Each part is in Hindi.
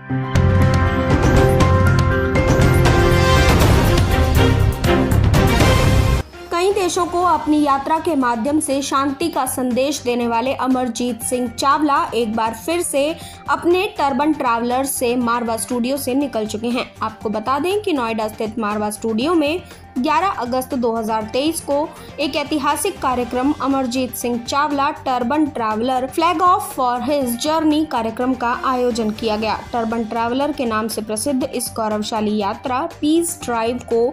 कई देशों को अपनी यात्रा के माध्यम से शांति का संदेश देने वाले अमरजीत सिंह चावला एक बार फिर से अपने टर्बन ट्रैवलर्स से मारवा स्टूडियो से निकल चुके हैं। आपको बता दें कि नोएडा स्थित मारवा स्टूडियो में 11 अगस्त 2023 को एक ऐतिहासिक कार्यक्रम Amarjeet Singh Chawla turban traveller flag of for his journey कार्यक्रम का आयोजन किया गया। टर्बन ट्रैवलर के नाम से प्रसिद्ध इस गौरवशाली यात्रा पीस ड्राइव को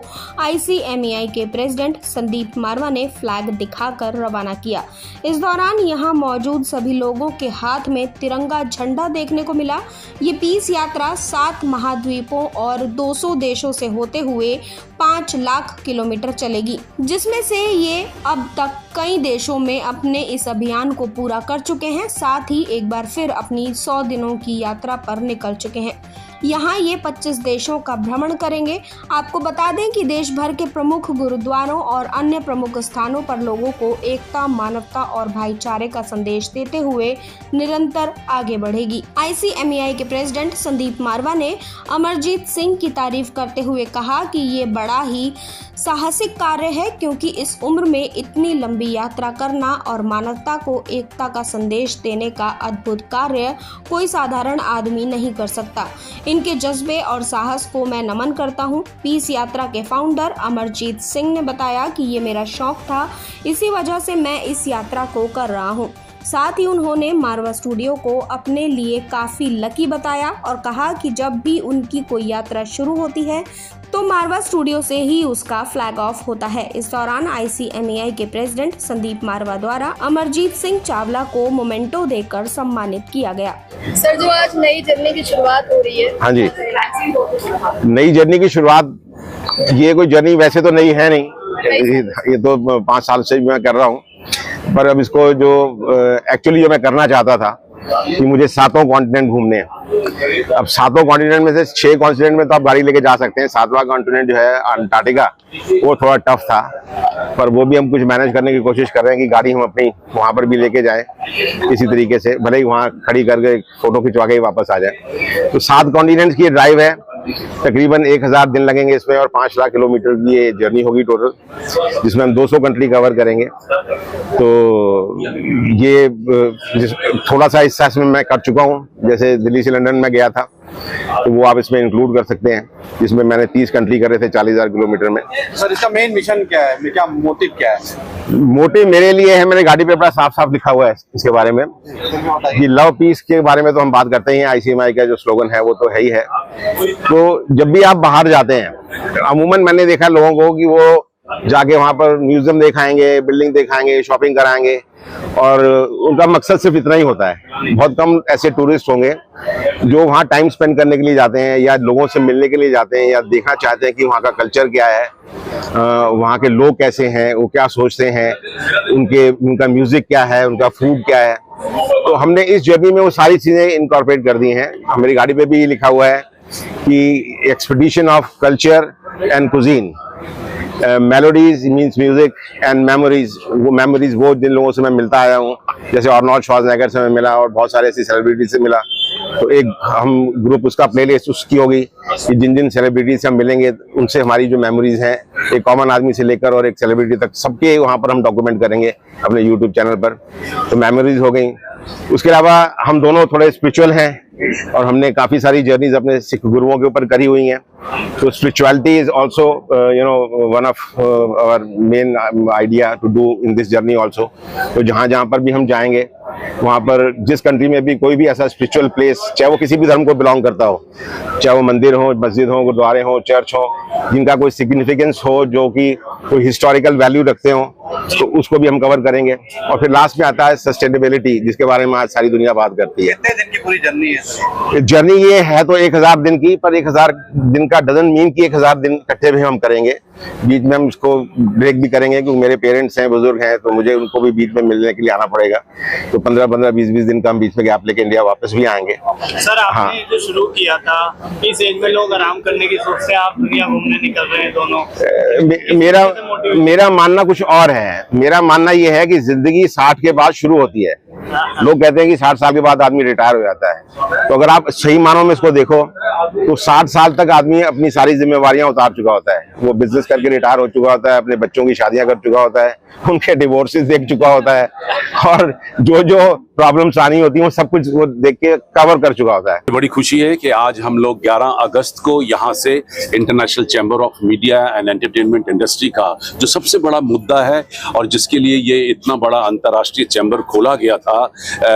ICMEI के प्रेसिडेंट संदीप मारवा ने फ्लैग दिखाकर रवाना किया। इस दौरान यहां मौजूद सभी लोगों के हाथ में तिरंगा झंडा देखने को मिला। ये पीस यात्रा 7 महाद्वीपों और 200 देशों से होते हुए 5 लाख किलोमीटर चलेगी, जिसमें से ये अब तक कई देशों में अपने इस अभियान को पूरा कर चुके हैं। साथ ही एक बार फिर अपनी 100 दिनों की यात्रा पर निकल चुके हैं। यहाँ ये 25 देशों का भ्रमण करेंगे। आपको बता दें कि देश भर के प्रमुख गुरुद्वारों और अन्य प्रमुख स्थानों पर लोगों को एकता, मानवता और भाईचारे का संदेश देते हुए निरंतर आगे बढ़ेगी। ICMEI के प्रेसिडेंट संदीप मारवा ने अमरजीत सिंह की तारीफ करते हुए कहा कि ये बड़ा ही साहसिक कार्य है, क्योंकि इस उम्र में इतनी लंबी यात्रा करना और मानवता को एकता का संदेश देने का अद्भुत कार्य कोई साधारण आदमी नहीं कर सकता। इनके जज्बे और साहस को मैं नमन करता हूँ। पीस यात्रा के फाउंडर अमरजीत सिंह ने बताया कि ये मेरा शौक था, इसी वजह से मैं इस यात्रा को कर रहा हूँ। साथ ही उन्होंने मारवा स्टूडियो को अपने लिए काफी लकी बताया और कहा कि जब भी उनकी कोई यात्रा शुरू होती है तो मारवा स्टूडियो से ही उसका फ्लैग ऑफ होता है। इस दौरान ICMEI के प्रेसिडेंट संदीप मारवा द्वारा अमरजीत सिंह चावला को मोमेंटो देकर सम्मानित किया गया। सर, जो आज नई जर्नी की शुरुआत हो रही है। हाँ जी, नई जर्नी की शुरुआत, ये कोई जर्नी वैसे तो नई है नहीं, ये तो 5 साल से मैं कर रहा हूँ। पर अब इसको जो एक्चुअली जो मैं करना चाहता था कि मुझे 7 कॉन्टिनेंट घूमने हैं। अब 7 कॉन्टिनेंट में से 6 कॉन्टिनेंट में तो आप गाड़ी लेके जा सकते हैं। 7वां कॉन्टिनेंट जो है अंटार्कटिका, वो थोड़ा टफ था, पर वो भी हम कुछ मैनेज करने की कोशिश कर रहे हैं कि गाड़ी हम अपनी वहां पर भी लेके जाएं इसी तरीके से, भले ही वहां खड़ी करके फोटो खिंचवा के वापस आ जाए। तो 7 कॉन्टिनेंट्स की ड्राइव है, तकरीबन 1000 दिन लगेंगे इसमें और 5 लाख किलोमीटर की ये जर्नी होगी टोटल, जिसमें हम 200 कंट्री कवर करेंगे। तो ये थोड़ा सा हिस्सा इसमें मैं कर चुका हूँ, जैसे दिल्ली से लंदन में गया था, तो वो आप इसमें इंक्लूड कर सकते हैं, जिसमें मैंने 30 कंट्री करे थे 40,000 किलोमीटर में। सर, इसका मेन मिशन क्या है, क्या मोटिव क्या है? मोटिव मेरे लिए है, मेरे गाड़ी पे बड़ा साफ साफ लिखा हुआ है इसके बारे में। ये लव पीस के बारे में तो हम बात करते ही हैं, ICMEI का जो स्लोगन है वो तो है ही है। तो जब भी आप बाहर जाते हैं, अमूमन मैंने देखा लोगों को कि वो जाके वहां पर म्यूजियम दिखाएंगे, बिल्डिंग दिखाएंगे, शॉपिंग कराएंगे, और उनका मकसद सिर्फ इतना ही होता है। बहुत कम ऐसे टूरिस्ट होंगे जो वहाँ टाइम स्पेंड करने के लिए जाते हैं या लोगों से मिलने के लिए जाते हैं या देखना चाहते हैं कि वहाँ का कल्चर क्या है, वहाँ के लोग कैसे हैं, वो क्या सोचते हैं, उनका म्यूजिक क्या है, उनका फूड क्या है। तो हमने इस जर्नी में वो सारी चीजें इनकॉर्पोरेट कर दी हैं। हमारी गाड़ी पे भी लिखा हुआ है कि expedition of culture and cuisine, melodies means music and memories. वो मेमोरीज वो जिन लोगों से मैं मिलता आया हूँ, जैसे आर्नोल्ड श्वार्ज़नेगर से मैं मिला और बहुत सारे ऐसी सेलिब्रिटी से मिला, तो एक हम ग्रुप उसका प्लेलिस्ट उसकी होगी कि जिन जिन सेलिब्रिटी से हम मिलेंगे उनसे हमारी जो मेमोरीज हैं, एक कॉमन आदमी से लेकर और एक सेलिब्रिटी तक, सबके वहाँ पर हम डॉक्यूमेंट करेंगे अपने यूट्यूब चैनल पर। तो मेमोरीज हो गई। उसके अलावा हम दोनों थोड़े स्पिरिचुअल हैं और हमने काफी सारी जर्नीज अपने सिख गुरुओं के ऊपर करी हुई हैं। तो spirituality is also one of our main idea to do in this journey also. तो जहाँ जहाँ पर भी हम जाएंगे, वहाँ पर जिस कंट्री में भी कोई भी ऐसा स्पिरिचुअल प्लेस, चाहे वो किसी भी धर्म को बिलोंग करता हो, चाहे वो मंदिर हो, मस्जिद हो, गुरुद्वारे हो, चर्च हो, जिनका कोई सिग्निफिकेंस हो, जो कि कोई हिस्टोरिकल वैल्यू रखते हो, तो उसको भी हम कवर करेंगे। और फिर लास्ट में आता है सस्टेनेबिलिटी, जिसके बारे में आज सारी दुनिया बात करती है। कितने दिन की पूरी जर्नी है? जर्नी ये है तो 1000 दिन की, पर 1000 दिन का डजन मीन की 1000 दिन इकट्ठे भी हम करेंगे। बीच में हम इसको ब्रेक भी करेंगे, क्योंकि मेरे पेरेंट्स हैं, बुजुर्ग हैं, तो मुझे उनको भी बीच में मिलने के लिए आना पड़ेगा। तो 15-15, 20-20 दिन का हम बीच में गैप लेके इंडिया वापस भी आएंगे। सर, आपने जो शुरू किया था, इस एज में लोग आराम करने की सोच से आप दुनिया घूमने निकल रहे हैं दोनों। मेरा मानना कुछ और है। मेरा मानना ये है कि जिंदगी 60 के बाद शुरू होती है। लोग कहते हैं कि 60 साल के बाद आदमी रिटायर हो जाता है, तो अगर आप सही मानों में इसको देखो तो 60 साल तक आदमी अपनी सारी जिम्मेवारियां उतार चुका होता है। वो बिजनेस करके रिटायर हो चुका होता है, अपने बच्चों की शादियां कर चुका होता है, उनके डिवोर्सेस देख चुका होता है, और जो जो प्रॉब्लम्स आनी होती है वो सब कुछ वो देख के कवर कर चुका होता है। बड़ी खुशी है कि आज हम लोग 11 अगस्त को यहाँ से international chamber of media and entertainment industry का जो सबसे बड़ा मुद्दा है और जिसके लिए ये इतना बड़ा अंतर्राष्ट्रीय चैम्बर खोला गया था,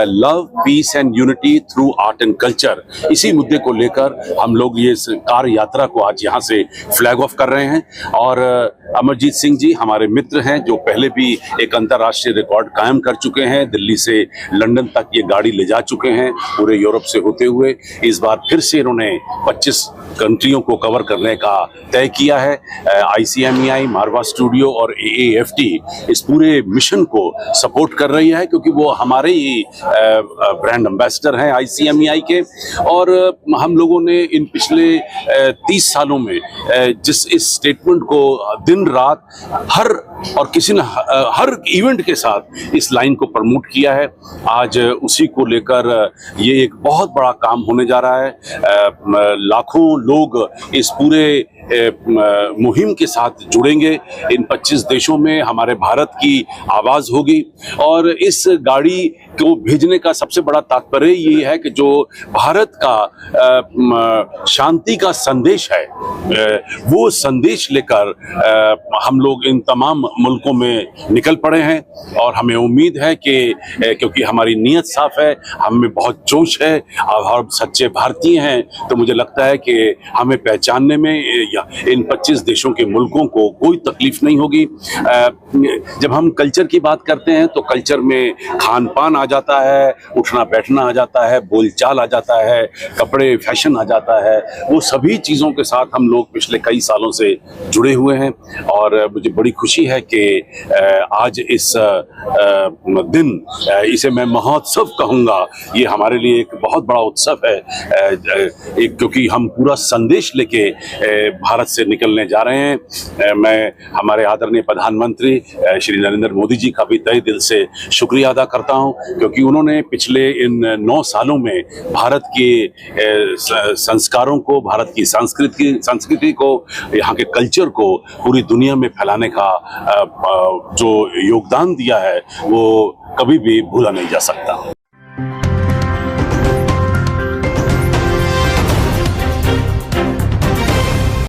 love piece and unity through art and culture, इसी मुद्दे को लेकर हम लोग ये कार यात्रा को आज यहाँ से फ्लैग ऑफ कर रहे हैं। और अमरजीत सिंह जी हमारे मित्र हैं जो पहले भी एक अंतर्राष्ट्रीय रिकॉर्ड कायम कर चुके हैं। दिल्ली से लंदन तक ये गाड़ी ले जा चुके हैं पूरे यूरोप से होते हुए। इस बार फिर से इन्होंने 25 कंट्रियों को कवर करने का तय किया है। ICMEI, मारवा स्टूडियो और AAFT इस पूरे मिशन को सपोर्ट कर रही है क्योंकि वो हमारे ही ब्रांड एम्बेसडर हैं ICMEI के। और हम लोगों ने इन पिछले 30 सालों में जिस इस स्टेटमेंट को दिन रात हर इवेंट के साथ इस लाइन को प्रमोट किया है, आज उसी को लेकर ये एक बहुत बड़ा काम होने जा रहा है। लाखों लोग इस पूरे मुहिम के साथ जुड़ेंगे। इन 25 देशों में हमारे भारत की आवाज होगी और इस गाड़ी को भेजने का सबसे बड़ा तात्पर्य ये है कि जो भारत का शांति का संदेश है वो संदेश लेकर हम लोग इन तमाम मुल्कों में निकल पड़े हैं। और हमें उम्मीद है कि क्योंकि हमारी नीयत साफ है, हमें बहुत जोश है और हम सच्चे भारतीय हैं, तो मुझे लगता है कि हमें पहचानने में इन 25 देशों के मुल्कों को कोई तकलीफ नहीं होगी। जब हम कल्चर की बात करते हैं तो कल्चर में खान पान आ जाता है, उठना बैठना आ जाता है, बोलचाल आ जाता है, कपड़े फैशन आ जाता है। वो सभी चीज़ों के साथ हम लोग पिछले कई सालों से जुड़े हुए हैं और मुझे बड़ी खुशी है कि आज इस दिन, इसे मैं महोत्सव कहूँगा, ये हमारे लिए एक बहुत बड़ा उत्सव है क्योंकि हम पूरा संदेश लेके भारत से निकलने जा रहे हैं। मैं हमारे आदरणीय प्रधानमंत्री श्री नरेंद्र मोदी जी का भी तहे दिल से शुक्रिया अदा करता हूं क्योंकि उन्होंने पिछले इन 9 सालों में भारत के संस्कारों को, भारत की संस्कृति को, यहाँ के कल्चर को पूरी दुनिया में फैलाने का जो योगदान दिया है वो कभी भी भूला नहीं जा सकता।